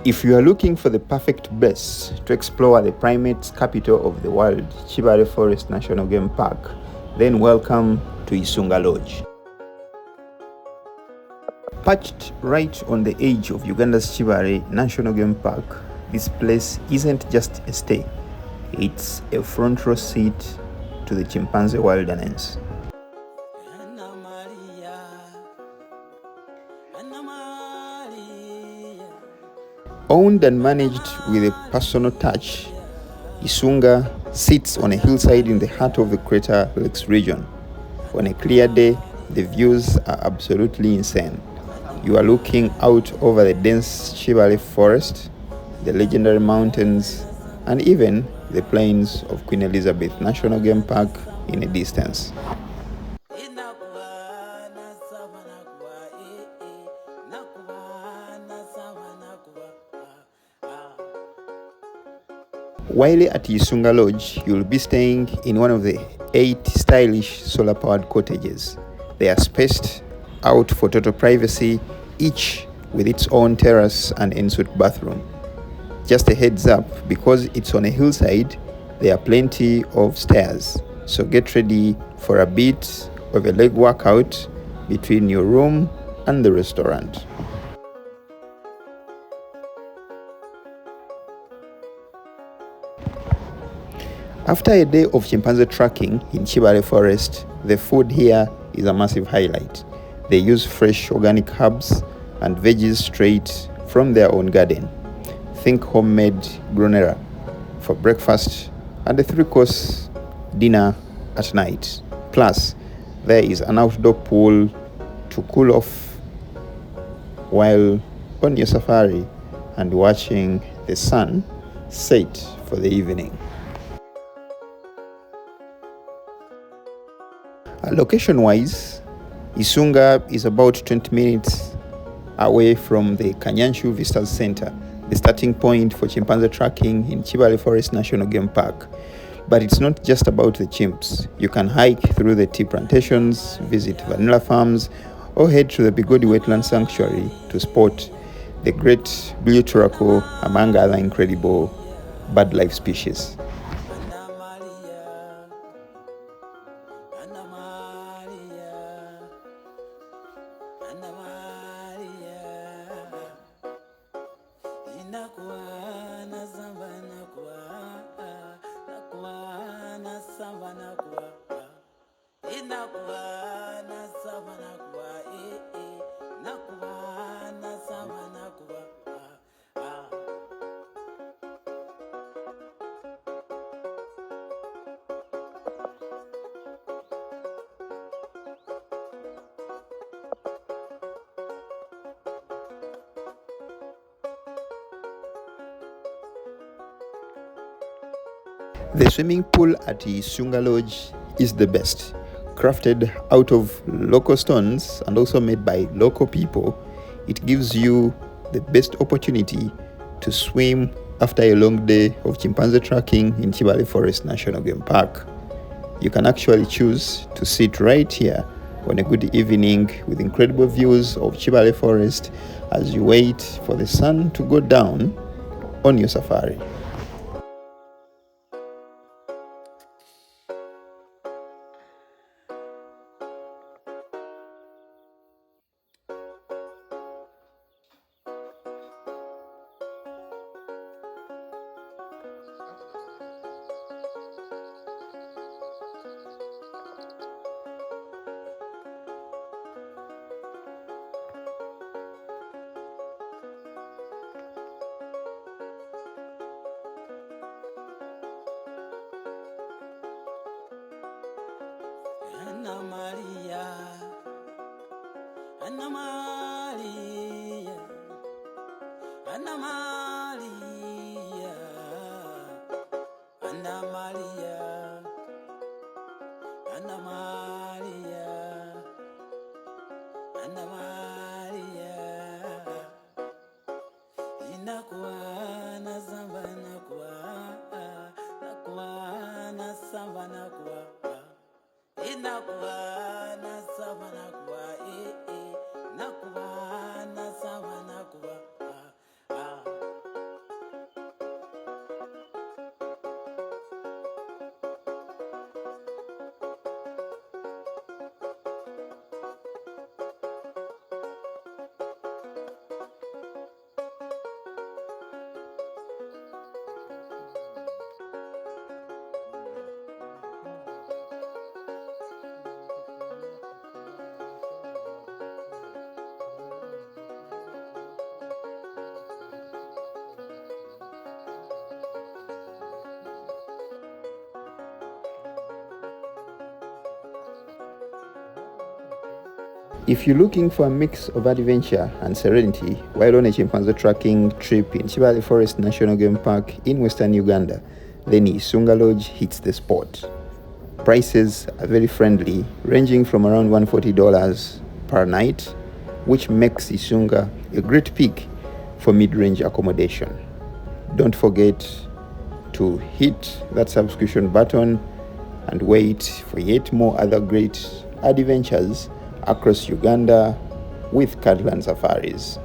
If you are looking for the perfect place to explore the primate capital of the world, Kibale Forest National Game Park, then welcome to Isunga Lodge. Perched right on the edge of Uganda's Kibale National Game Park, this place isn't just a stay, it's a front row seat to the chimpanzee wilderness. Owned and managed with a personal touch, Isunga sits on a hillside in the heart of the Greater Lakes region. On a clear day, the views are absolutely insane. You are looking out over the dense Kibale forest, the legendary mountains, and even the plains of Queen Elizabeth National Game Park in a distance. While at Isunga Lodge, you'll be staying in one of the 8 stylish solar-powered cottages. They are spaced out for total privacy, each with its own terrace and ensuite bathroom. Just a heads up, because it's on a hillside, there are plenty of stairs, so get ready for a bit of a leg workout between your room and the restaurant. After a day of chimpanzee tracking in Kibale Forest, the food here is a massive highlight. They use fresh organic herbs and veggies straight from their own garden. Think homemade granera for breakfast and a 3-course dinner at night. Plus, there is an outdoor pool to cool off while on your safari and watching the sun set for the evening. Location-wise, Isunga is about 20 minutes away from the Kanyanchu Visitors Center, the starting point for chimpanzee tracking in Kibale Forest National Game Park. But it's not just about the chimps. You can hike through the tea plantations, visit vanilla farms, or head to the Bigodi Wetland Sanctuary to spot the great blue turako, among other incredible bird life species. The swimming pool at Isunga Lodge is the best. Crafted out of local stones and also made by local people, it gives you the best opportunity to swim after a long day of chimpanzee tracking in Kibale Forest National Game Park. You can actually choose to sit right here on a good evening with incredible views of Kibale Forest as you wait for the sun to go down on your safari. Anna Maria, Anna Maria, Anna Maria, Anna Maria, Anna Maria, Anna Maria, inakuwa na samba nakuwa, nakuwa na samba nakuwa. Inakuwa na sama nakuwa, nakuwa na sama nakuwa. If you're looking for a mix of adventure and serenity while on a chimpanzee tracking trip in Kibale National Park in Western Uganda, then Isunga Lodge hits the spot. Prices are very friendly, ranging from around $140 per night, which makes Isunga a great pick for mid-range accommodation. Don't forget to hit that subscription button and wait for yet more other great adventures across Uganda with Katland safaris.